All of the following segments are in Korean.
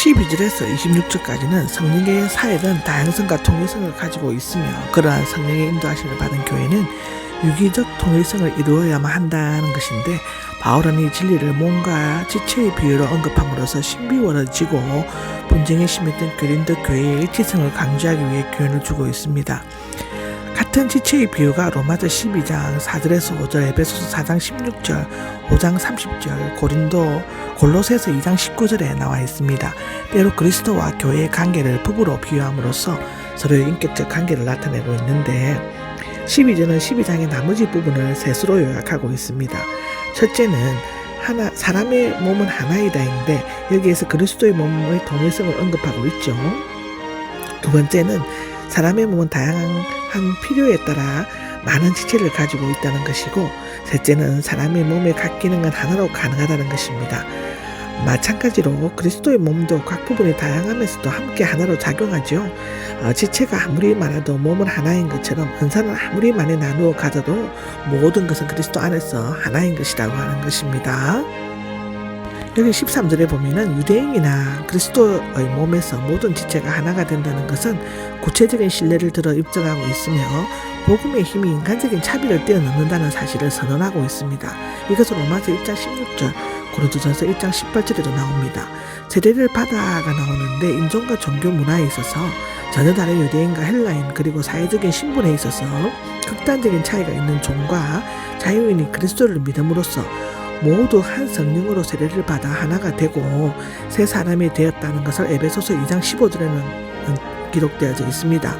12절에서 26절까지는 성령의 사역은 다양성과 통일성을 가지고 있으며 그러한 성령의 인도하심을 받은 교회는 유기적 통일성을 이루어야만 한다는 것인데, 바울은 이 진리를 몸과 지체의 비유로 언급함으로써 신비로워지고 분쟁이 심했던 고린도 교회의 일치성을 강조하기 위해 교훈을 주고 있습니다. 같은 지체의 비유가 로마서 12장 4절에서 5절, 에베소서 4장 16절, 5장 30절, 골로새서 2장 19절에 나와 있습니다. 때로 그리스도와 교회의 관계를 부부로 비유함으로써 서로의 인격적 관계를 나타내고 있는데, 12절은 12장의 나머지 부분을 셋으로 요약하고 있습니다. 첫째는 사람의 몸은 하나이다인데 여기에서 그리스도의 몸의 동일성을 언급하고 있죠. 두 번째는 사람의 몸은 다양한 필요에 따라 많은 지체를 가지고 있다는 것이고, 셋째는 사람의 몸의 각 기능은 하나로 가능하다는 것입니다. 마찬가지로 그리스도의 몸도 각 부분이 다양하면서도 함께 하나로 작용하죠. 지체가 아무리 많아도 몸은 하나인 것처럼 은사는 아무리 많이 나누어 가져도 모든 것은 그리스도 안에서 하나인 것이라고 하는 것입니다. 여기 13절에 보면은 유대인이나 그리스도의 몸에서 모든 지체가 하나가 된다는 것은 구체적인 신뢰를 들어 입증하고 있으며 복음의 힘이 인간적인 차별을 뛰어넘는다는 사실을 선언하고 있습니다. 이것은 로마서 1장 16절, 고린도전서 1장 18절에도 나옵니다. 세례를 받아가 나오는데 인종과 종교 문화에 있어서 전혀 다른 유대인과 헬라인, 그리고 사회적인 신분에 있어서 극단적인 차이가 있는 종과 자유인이 그리스도를 믿음으로써 모두 한 성령으로 세례를 받아 하나가 되고 새 사람이 되었다는 것을 에베소서 2장 15절에는 기록되어져 있습니다.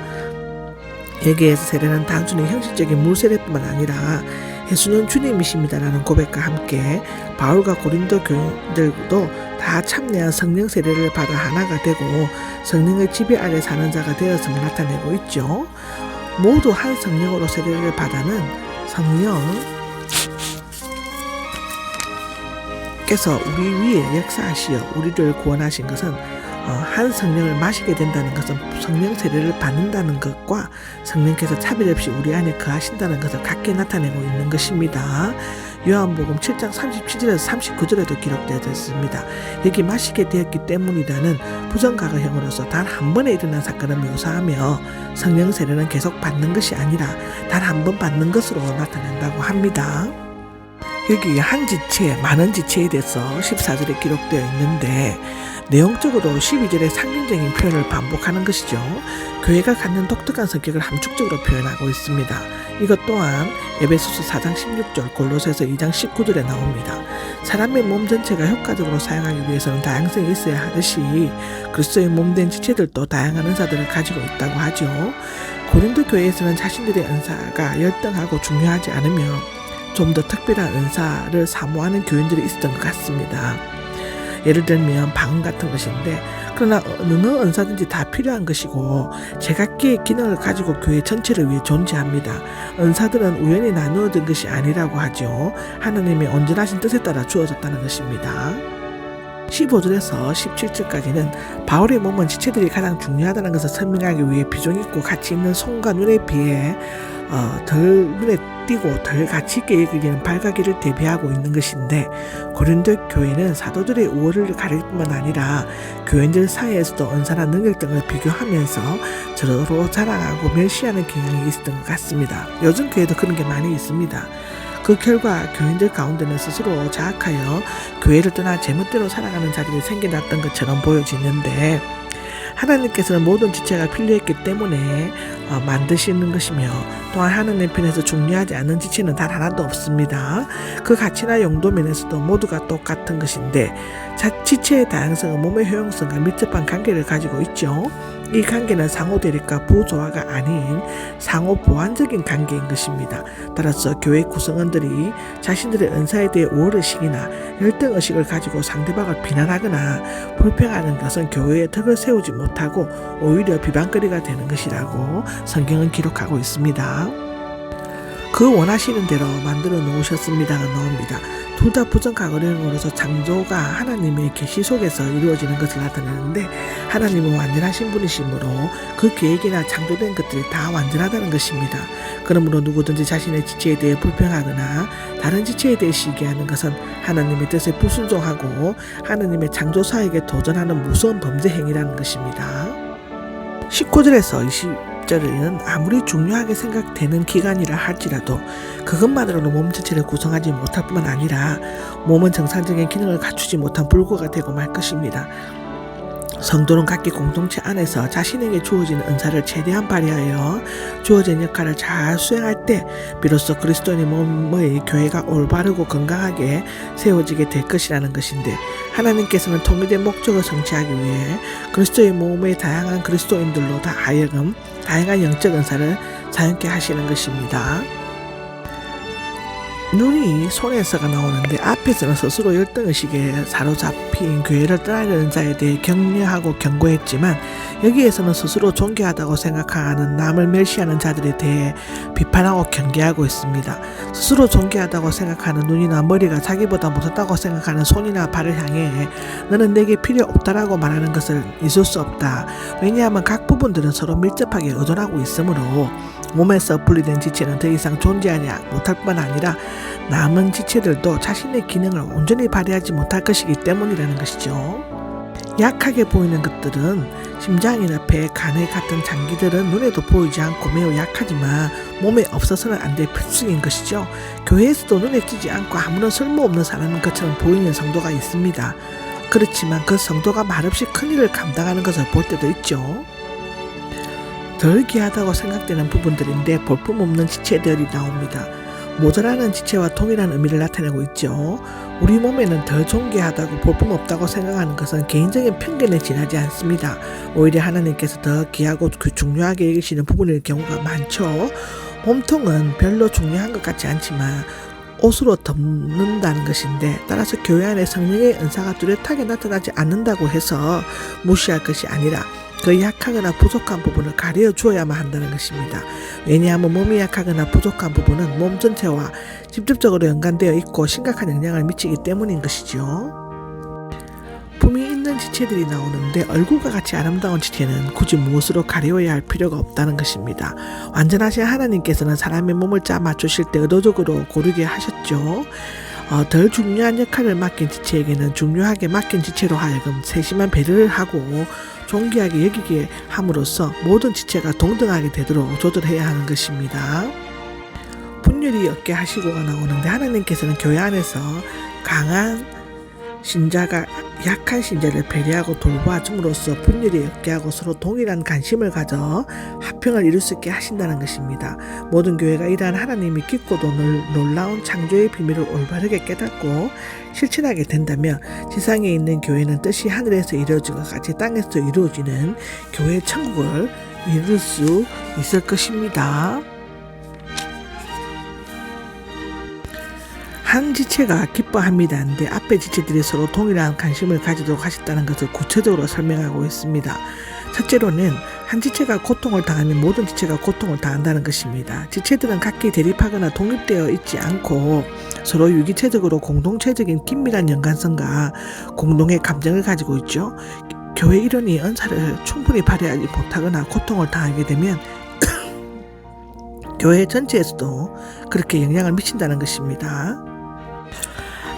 여기에서 세례는 단순히 형식적인 물세례뿐만 아니라 예수는 주님이십니다라는 고백과 함께 바울과 고린도 교인들도 다 참여한 성령 세례를 받아 하나가 되고 성령의 지배 아래 사는 자가 되었음을 나타내고 있죠. 모두 한 성령으로 세례를 받아는 성령께서 우리 위에 역사하시어 우리를 구원하신 것은 한 성령을 마시게 된다는 것은 성령 세례를 받는다는 것과 성령께서 차별 없이 우리 안에 거하신다는 것을 같게 나타내고 있는 것입니다. 요한복음 7장 37절에서 39절에도 기록되어 있습니다. 여기 마시게 되었기 때문이라는 부정과거형으로서 단 한 번에 일어난 사건을 묘사하며 성령 세례는 계속 받는 것이 아니라 단 한 번 받는 것으로 나타낸다고 합니다. 여기 한 지체, 많은 지체에 대해서 14절에 기록되어 있는데 내용적으로 12절의 상징적인 표현을 반복하는 것이죠. 교회가 갖는 독특한 성격을 함축적으로 표현하고 있습니다. 이것 또한 에베소서 4장 16절, 골로새서 2장 19절에 나옵니다. 사람의 몸 전체가 효과적으로 사용하기 위해서는 다양성이 있어야 하듯이 그리스도의 몸된 지체들도 다양한 은사들을 가지고 있다고 하죠. 고린도 교회에서는 자신들의 은사가 열등하고 중요하지 않으며 좀 더 특별한 은사를 사모하는 교인들이 있었던 것 같습니다. 예를 들면 방언 같은 것인데, 그러나 어느 은사든지 다 필요한 것이고 제각기의 기능을 가지고 교회 전체를 위해 존재합니다. 은사들은 우연히 나누어진 것이 아니라고 하죠. 하나님의 온전하신 뜻에 따라 주어졌다는 것입니다. 15절에서 17절까지는 바울의 몸은 지체들이 가장 중요하다는 것을 설명하기 위해 비중 있고 가치 있는 손과 눈에 비해 덜 눈에 띄고 덜 가치 있게 여기는 발가기를 대비하고 있는 것인데, 고린도 교회는 사도들의 우월을 가릴 뿐만 아니라 교인들 사이에서도 은사나 능력 등을 비교하면서 서로 자랑하고 멸시하는 경향이 있었던 것 같습니다. 요즘 교회도 그런 게 많이 있습니다. 그 결과 교인들 가운데는 스스로 자학하여 교회를 떠나 제멋대로 살아가는 자들이 생겨났던 것처럼 보여지는데, 하나님께서는 모든 지체가 필요했기 때문에 만드시는 것이며, 또한 하나님 편에서 중요하지 않은 지체는 단 하나도 없습니다. 그 가치나 용도 면에서도 모두가 똑같은 것인데, 지체의 다양성은 몸의 효용성과 밀접한 관계를 가지고 있죠. 이 관계는 상호 대립과 부조화가 아닌 상호 보완적인 관계인 것입니다. 따라서 교회 구성원들이 자신들의 은사에 대해 우월의식이나 열등의식을 가지고 상대방을 비난하거나 불평하는 것은 교회의 덕을 세우지 못하고 오히려 비방거리가 되는 것이라고 성경은 기록하고 있습니다. 그 원하시는 대로 만들어 놓으셨습니다가 나옵니다. 둘 다 부정가거령으로서 창조가 하나님의 계시 속에서 이루어지는 것을 나타내는데 하나님은 완전하신 분이시므로 그 계획이나 창조된 것들이 다 완전하다는 것입니다. 그러므로 누구든지 자신의 지체에 대해 불평하거나 다른 지체에 대해 시기하는 것은 하나님의 뜻에 불순종하고 하나님의 창조사에게 도전하는 무서운 범죄 행위라는 것입니다. 19절에서 20절에는 아무리 중요하게 생각되는 기간이라 할지라도 그것만으로는 몸 전체를 구성하지 못할 뿐만 아니라 몸은 정상적인 기능을 갖추지 못한 불구가 되고 말 것입니다. 성도는 각기 공동체 안에서 자신에게 주어진 은사를 최대한 발휘하여 주어진 역할을 잘 수행할 때 비로소 그리스도인의 몸의 교회가 올바르고 건강하게 세워지게 될 것이라는 것인데 하나님께서는 통일된 목적을 성취하기 위해 그리스도의 몸의 다양한 그리스도인들로 다 하여금 다양한 영적 은사를 사용케 하시는 것입니다. 눈이 손에서가 나오는데 앞에서는 스스로 열등의식에 사로잡힌 교회를 떠나려는 자에 대해 격려하고 경고했지만 여기에서는 스스로 존귀하다고 생각하는 남을 멸시하는 자들에 대해 비판하고 경계하고 있습니다. 스스로 존귀하다고 생각하는 눈이나 머리가 자기보다 못하다고 생각하는 손이나 발을 향해 너는 내게 필요 없다라고 말하는 것을 있을 수 없다. 왜냐하면 각 부분들은 서로 밀접하게 의존하고 있으므로 몸에서 분리된 지체는 더 이상 존재하지 못할 뿐만 아니라 남은 지체들도 자신의 기능을 온전히 발휘하지 못할 것이기 때문이라는 것이죠. 약하게 보이는 것들은 심장이나 배, 간의 같은 장기들은 눈에도 보이지 않고 매우 약하지만 몸에 없어서는 안 될 필수인 것이죠. 교회에서도 눈에 띄지 않고 아무런 쓸모없는 사람인 것처럼 보이는 성도가 있습니다. 그렇지만 그 성도가 말없이 큰일을 감당하는 것을 볼 때도 있죠. 덜 귀하다고 생각되는 부분들인데 볼품없는 지체들이 나옵니다. 모자라는 지체와 동일한 의미를 나타내고 있죠. 우리 몸에는 덜 존귀하다고 볼품없다고 생각하는 것은 개인적인 편견에 지나지 않습니다. 오히려 하나님께서 더 귀하고 중요하게 여기시는 부분일 경우가 많죠. 몸통은 별로 중요한 것 같지 않지만 옷으로 덮는다는 것인데 따라서 교회 안에 성령의 은사가 뚜렷하게 나타나지 않는다고 해서 무시할 것이 아니라 그 약하거나 부족한 부분을 가려 주어야만 한다는 것입니다. 왜냐하면 몸이 약하거나 부족한 부분은 몸 전체와 직접적으로 연관되어 있고 심각한 영향을 미치기 때문인 것이죠. 품이 있는 지체들이 나오는데 얼굴과 같이 아름다운 지체는 굳이 무엇으로 가려워야 할 필요가 없다는 것입니다. 완전하신 하나님께서는 사람의 몸을 짜 맞추실 때 의도적으로 고르게 하셨죠. 덜 중요한 역할을 맡긴 지체에게는 중요하게 맡긴 지체로 하여금 세심한 배려를 하고 존귀하게 여기게 함으로써 모든 지체가 동등하게 되도록 조절해야 하는 것입니다. 분열이 없게 하시고가 나오는데 하나님께서는 교회 안에서 강한 신자가 약한 신자를 배려하고 돌봐줌으로써 분열이 없게 하고 서로 동일한 관심을 가져 화평을 이룰 수 있게 하신다는 것입니다. 모든 교회가 이러한 하나님이 깊고도 놀라운 창조의 비밀을 올바르게 깨닫고 실천하게 된다면 지상에 있는 교회는 뜻이 하늘에서 이루어진 것 같이 땅에서 이루어지는 교회의 천국을 이룰 수 있을 것입니다. 한 지체가 기뻐합니다인데 앞에 지체들이 서로 동일한 관심을 가지도록 하셨다는 것을 구체적으로 설명하고 있습니다. 첫째로는 한 지체가 고통을 당하면 모든 지체가 고통을 당한다는 것입니다. 지체들은 각기 대립하거나 독립되어 있지 않고 서로 유기체적으로 공동체적인 긴밀한 연관성과 공동의 감정을 가지고 있죠. 교회 일원이 은사를 충분히 발휘하지 못하거나 고통을 당하게 되면 교회 전체에서도 그렇게 영향을 미친다는 것입니다.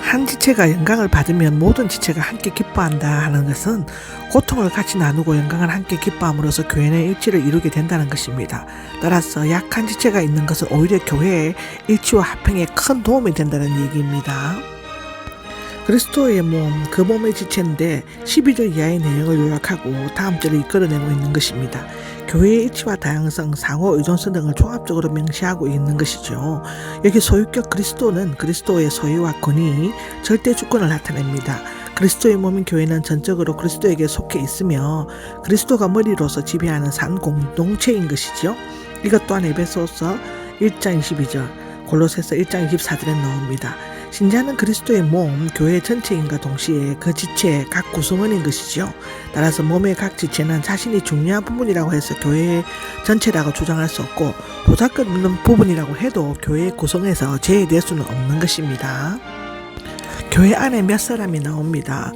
한 지체가 영광을 받으면 모든 지체가 함께 기뻐한다 하는 것은 고통을 같이 나누고 영광을 함께 기뻐함으로써 교회는 일치를 이루게 된다는 것입니다. 따라서 약한 지체가 있는 것은 오히려 교회의 일치와 화평에 큰 도움이 된다는 얘기입니다. 그리스도의 몸, 그 몸의 지체인데 12절 이하의 내용을 요약하고 다음 절을 이끌어내고 있는 것입니다. 교회의 일치와 다양성, 상호 의존성 등을 종합적으로 명시하고 있는 것이죠. 여기 소유격 그리스도는 그리스도의 소유와 권위, 절대 주권을 나타냅니다. 그리스도의 몸인 교회는 전적으로 그리스도에게 속해 있으며 그리스도가 머리로서 지배하는 산 공동체인 것이죠. 이것 또한 에베소서 1장 22절, 골로새서 1장 24절에 나옵니다. 신자는 그리스도의 몸, 교회 전체인과 동시에 그 지체의 각 구성원인 것이죠. 따라서 몸의 각 지체는 자신이 중요한 부분이라고 해서 교회 전체라고 주장할 수 없고 보잘것없는 부분이라고 해도 교회 구성에서 제외될 수는 없는 것입니다. 교회 안에 몇 사람이 나옵니다.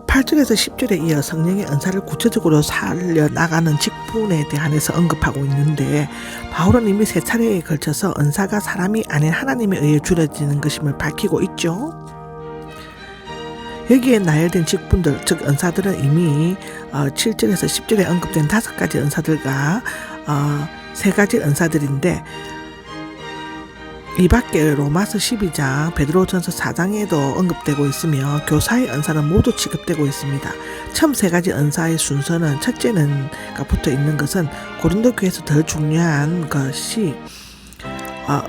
8절에서 10절에 이어 성령의 은사를 구체적으로 살려나가는 직분에 대한해서 언급하고 있는데 바울은 이미 3차례에 걸쳐서 은사가 사람이 아닌 하나님에 의해 주어지는 것임을 밝히고 있죠. 여기에 나열된 직분들, 즉 은사들은 이미 7절에서 10절에 언급된 5가지 은사들과 3가지 은사들인데 이 밖에 로마서 12장, 베드로전서 4장에도 언급되고 있으며 교사의 은사는 모두 취급되고 있습니다. 처음 3가지 은사의 순서는 첫째는 붙어 있는 것은 고린도 교회에서 더 중요한 것이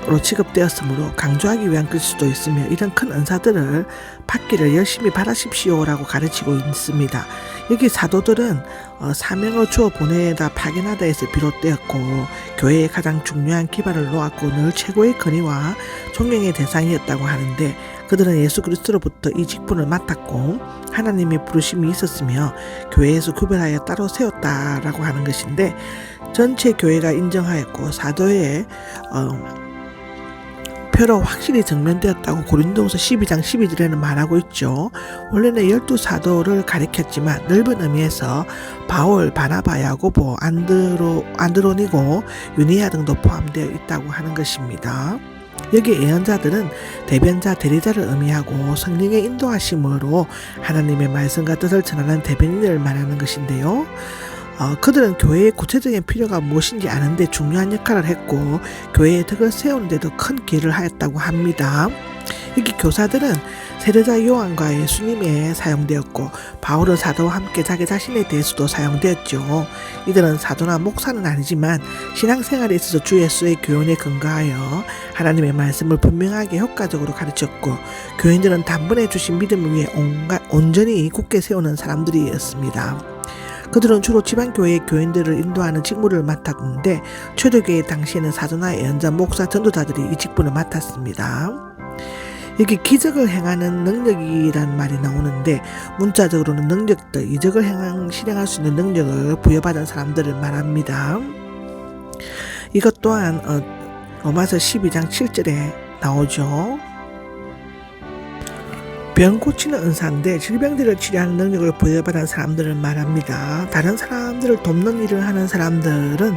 로 취급되었으므로 강조하기 위한 것일 수도 있으며 이런 큰 은사들을 받기를 열심히 바라십시오라고 가르치고 있습니다. 여기 사도들은 사명을 주어 보내다 파견하다에서 비롯되었고 교회의 가장 중요한 기반을 놓았고 늘 최고의 권위와 존경의 대상이었다고 하는데 그들은 예수 그리스도로부터 이 직분을 맡았고 하나님의 부르심이 있었으며 교회에서 구별하여 따로 세웠다라고 하는 것인데 전체 교회가 인정하였고 사도의 표로 확실히 증명되었다고 고린도후서 12장 12절에는 말하고 있죠. 원래는 12사도를 가리켰지만 넓은 의미에서 바울, 바나바, 야고보, 안드로니고, 유니아 등도 포함되어 있다고 하는 것입니다. 여기 예언자들은 대변자, 대리자를 의미하고 성령의 인도하심으로 하나님의 말씀과 뜻을 전하는 대변인을 말하는 것인데요. 그들은 교회의 구체적인 필요가 무엇인지 아는데 중요한 역할을 했고 교회의 덕을 세우는 데도 큰 기여를 하였다고 합니다. 여기 교사들은 세례자 요한과 예수님에 사용되었고 바울은 사도와 함께 자기 자신에 대해서도 사용되었죠. 이들은 사도나 목사는 아니지만 신앙생활에 있어서 주 예수의 교훈에 근거하여 하나님의 말씀을 분명하게 효과적으로 가르쳤고 교인들은 단번에 주신 믿음을 위해 온전히 굳게 세우는 사람들이었습니다. 그들은 주로 지방교회의 교인들을 인도하는 직무를 맡았는데 초대교회 당시에는 사도나 예언자, 목사, 전도자들이 이 직분을 맡았습니다. 여기 기적을 행하는 능력이란 말이 나오는데 문자적으로는 능력들, 이적을 실행할 수 있는 능력을 부여받은 사람들을 말합니다. 이것 또한 로마서 12장 7절에 나오죠. 병 고치는 은사인데 질병들을 치료하는 능력을 부여받은 사람들을 말합니다. 다른 사람들을 돕는 일을 하는 사람들은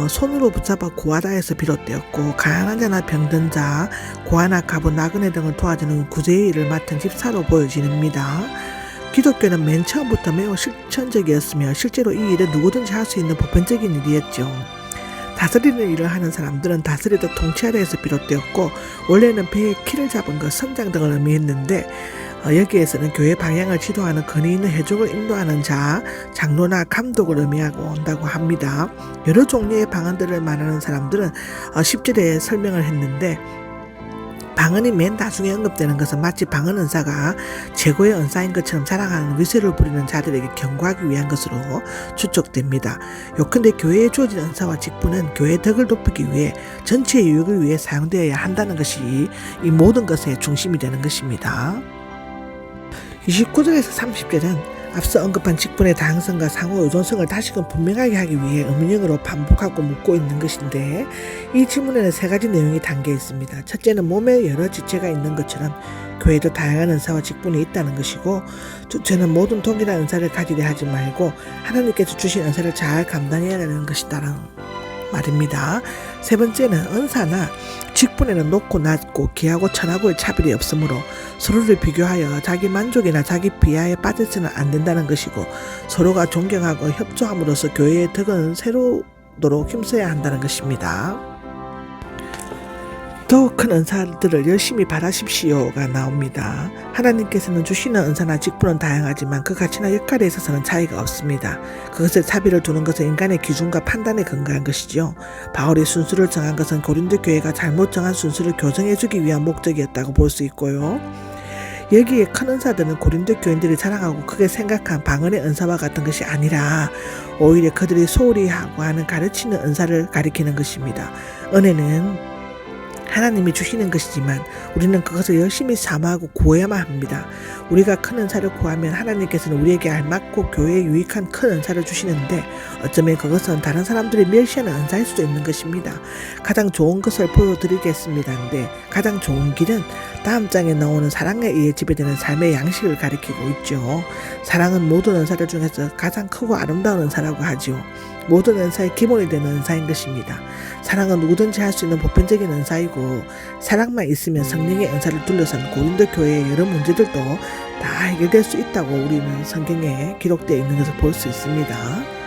손으로 붙잡아 구하다에서 비롯되었고 가난한 자나 병든 자, 고아나 가부, 나그네 등을 도와주는 구제의 일을 맡은 집사로 보여집니다. 기독교는 맨 처음부터 매우 실천적이었으며 실제로 이 일은 누구든지 할 수 있는 보편적인 일이었죠. 다스리는 일을 하는 사람들은 다스리다 통치하다에서 비롯되었고 원래는 배의 키를 잡은 것, 선장 등을 의미했는데 여기에서는 교회 방향을 지도하는 권위 있는 회족을 인도하는 자, 장로나 감독을 의미하고 온다고 합니다. 여러 종류의 방언들을 말하는 사람들은 10절에 설명을 했는데 방언이 맨 나중에 언급되는 것은 마치 방언 은사가 최고의 은사인 것처럼 자랑하는 위세를 부리는 자들에게 경고하기 위한 것으로 추측됩니다. 요컨대 교회에 주어진 은사와 직분은 교회의 덕을 높이기 위해 전체의 유익을 위해 사용되어야 한다는 것이 이 모든 것의 중심이 되는 것입니다. 29절에서 30절은 앞서 언급한 직분의 다양성과 상호 의존성을 다시금 분명하게 하기 위해 의문형으로 반복하고 묻고 있는 것인데 이 질문에는 3가지 내용이 담겨 있습니다. 첫째는 몸에 여러 지체가 있는 것처럼 교회도 다양한 은사와 직분이 있다는 것이고 둘째는 모든 동일한 은사를 가지려 하지 말고 하나님께서 주신 은사를 잘 감당해야 하는 것이다라는 말입니다. 세 번째는 은사나 직분에는 높고 낮고 귀하고 천하고의 차별이 없으므로 서로를 비교하여 자기 만족이나 자기 비하에 빠져서는 안 된다는 것이고 서로가 존경하고 협조함으로써 교회의 덕은 새로도록 힘써야 한다는 것입니다. 더욱 큰 은사들을 열심히 바라십시오가 나옵니다. 하나님께서는 주시는 은사나 직분은 다양하지만 그 가치나 역할에 있어서는 차이가 없습니다. 그것을 차별을 두는 것은 인간의 기준과 판단에 근거한 것이죠. 바울이 순수를 정한 것은 고린도 교회가 잘못 정한 순수를 교정해주기 위한 목적이었다고 볼 수 있고요. 여기에 큰 은사들은 고린도 교인들이 자랑하고 크게 생각한 방언의 은사와 같은 것이 아니라 오히려 그들이 소홀히 하고 하는 가르치는 은사를 가리키는 것입니다. 은혜는 하나님이 주시는 것이지만 우리는 그것을 열심히 사모하고 구해야만 합니다. 우리가 큰 은사를 구하면 하나님께서는 우리에게 알맞고 교회에 유익한 큰 은사를 주시는데 어쩌면 그것은 다른 사람들이 멸시하는 은사일 수도 있는 것입니다. 가장 좋은 것을 보여드리겠습니다인데 가장 좋은 길은 다음 장에 나오는 사랑에 의해 지배되는 삶의 양식을 가리키고 있죠. 사랑은 모든 은사들 중에서 가장 크고 아름다운 은사라고 하죠. 모든 은사의 기본이 되는 은사인 것입니다. 사랑은 누구든지 할 수 있는 보편적인 은사이고 사랑만 있으면 성령의 은사를 둘러싼 고린도 교회의 여러 문제들도 다 해결될 수 있다고 우리는 성경에 기록되어 있는 것을 볼 수 있습니다.